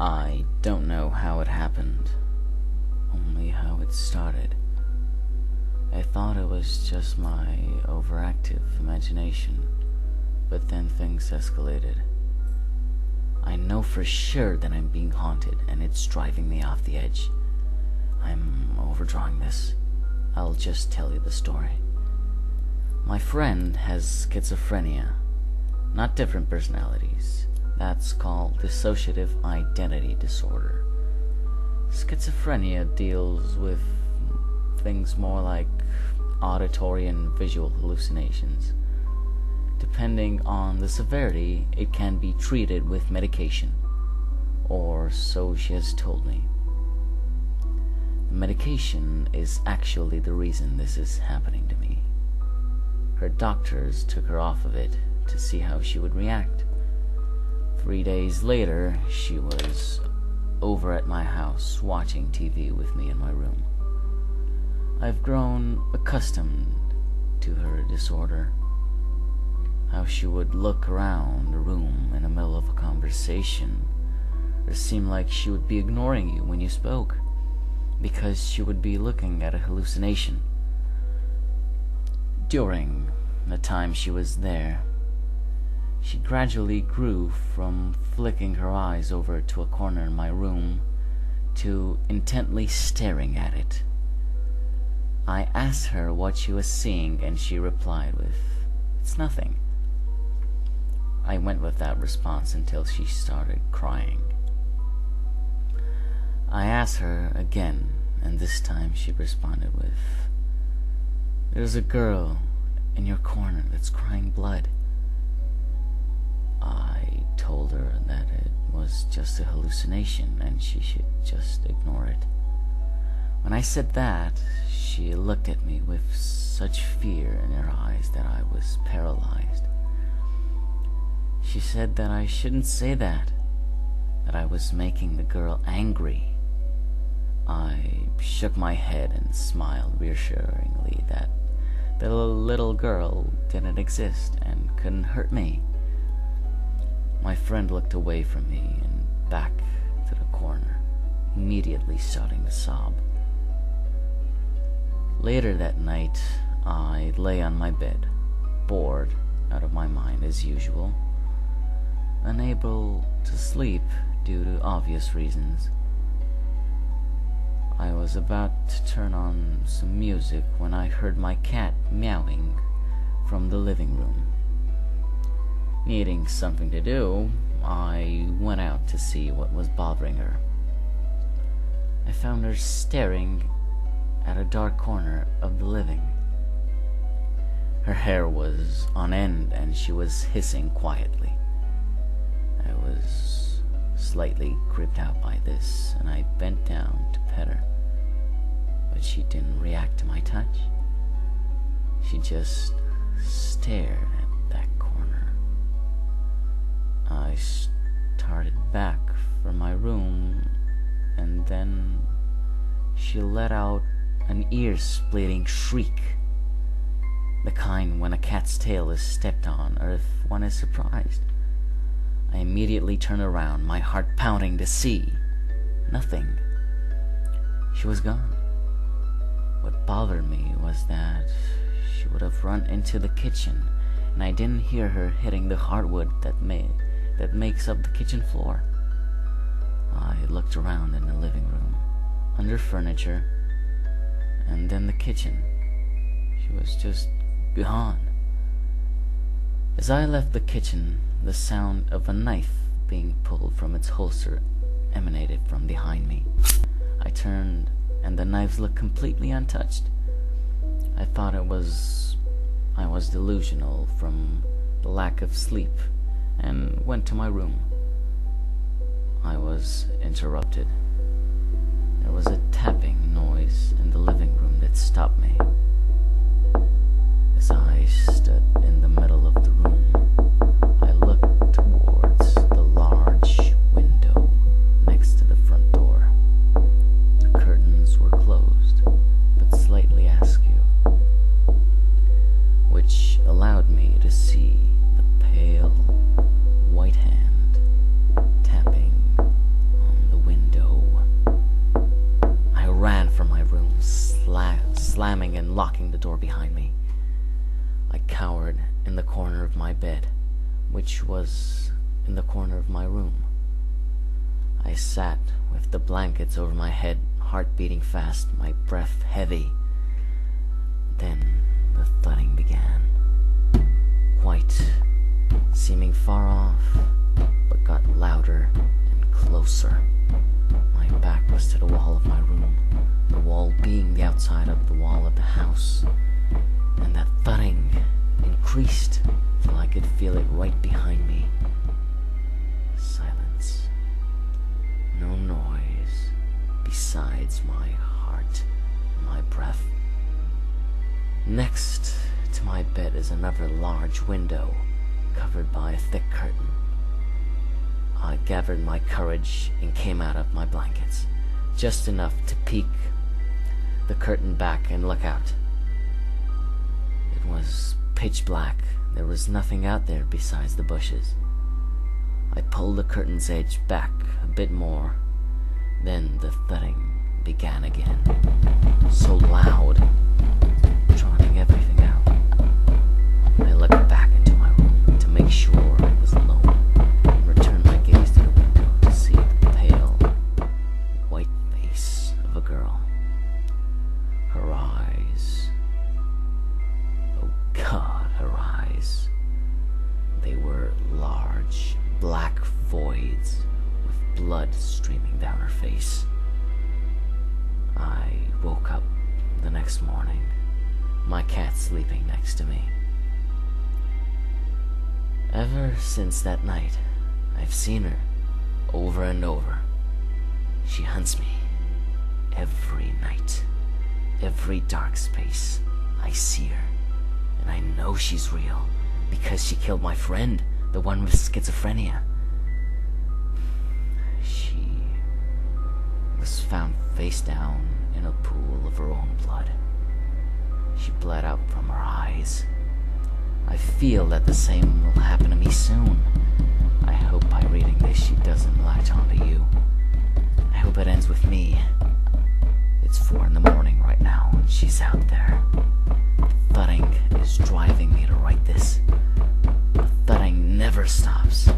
I don't know how it happened, only how it started. I thought it was just my overactive imagination, but then things escalated. I know for sure that I'm being haunted, and it's driving me off the edge. I'm overdrawing this. I'll just tell you the story. My friend has schizophrenia, not different personalities. That's called dissociative identity disorder. Schizophrenia deals with things more like auditory and visual hallucinations. Depending on the severity, it can be treated with medication, or so she has told me. The medication is actually the reason this is happening to me. Her doctors took her off of it to see how she would react. 3 days later, she was over at my house watching TV with me in my room. I've grown accustomed to her disorder. How she would look around the room in the middle of a conversation. It seemed like she would be ignoring you when you spoke, because she would be looking at a hallucination. During the time she was there, she gradually grew from flicking her eyes over to a corner in my room to intently staring at it. I asked her what she was seeing, and she replied with, "It's nothing." I went with that response until she started crying. I asked her again, and this time she responded with, "There's a girl in your corner that's crying blood." I told her that it was just a hallucination and she should just ignore it. When I said that, she looked at me with such fear in her eyes that I was paralyzed. She said that I shouldn't say that I was making the girl angry. I shook my head and smiled reassuringly that the little girl didn't exist and couldn't hurt me. My friend looked away from me and back to the corner, immediately starting to sob. Later that night, I lay on my bed, bored out of my mind as usual, unable to sleep due to obvious reasons. I was about to turn on some music when I heard my cat meowing from the living room. Needing something to do, I went out to see what was bothering her. I found her staring at a dark corner of the living. Her hair was on end and she was hissing quietly. I was slightly creeped out by this, and I bent down to pet her, but she didn't react to my touch. She just stared at that corner. I started back for my room, and then she let out an ear-splitting shriek, the kind when a cat's tail is stepped on or if one is surprised. I immediately turned around, my heart pounding to see nothing. She was gone. What bothered me was that she would have run into the kitchen, and I didn't hear her hitting the hardwood that makes up the kitchen floor. I looked around in the living room, under furniture, and then the kitchen. She was just gone. As I left the kitchen, the sound of a knife being pulled from its holster emanated from behind me. I turned, and the knives looked completely untouched. I thought I was delusional from the lack of sleep, and went to my room. I was interrupted. There was a tapping noise in the living room that stopped me. As I stood in the middle of the room, I looked towards the large window next to the front door. The curtains were closed, but slightly askew, which allowed me to see the pale white hand tapping on in the corner of my bed, which was in the corner of my room. I sat with the blankets over my head, heart beating fast, my breath heavy. Then the thudding began, quite seeming far off, but got louder and closer. My back was to the wall of my room, the wall being the outside of the wall of the house, and that thudding increased till I could feel it right behind me. Silence. No noise besides my heart and my breath. Next to my bed is another large window covered by a thick curtain. I gathered my courage and came out of my blankets, just enough to peek the curtain back and look out. It was pitch black. There was nothing out there besides the bushes. I pulled the curtain's edge back a bit more. Then the thudding began again, so loud, drowning everything out. I looked back into my room to make sure I was alone, and returned my gaze to the window to see the pale, white face of a girl. Her eyes, oh God, her eyes, they were large, black voids with blood streaming down her face. I woke up the next morning, my cat sleeping next to me. Ever since that night, I've seen her over and over. She hunts me every night. Every dark space, I see her, and I know she's real because she killed my friend, the one with schizophrenia. She was found face down in a pool of her own blood. She bled out from her eyes. I feel that the same will happen to me soon. I hope by reading this she doesn't latch onto you. I hope it ends with me. It's 4 in the morning right now, and she's out there. The thudding is driving me to write this. The thudding never stops.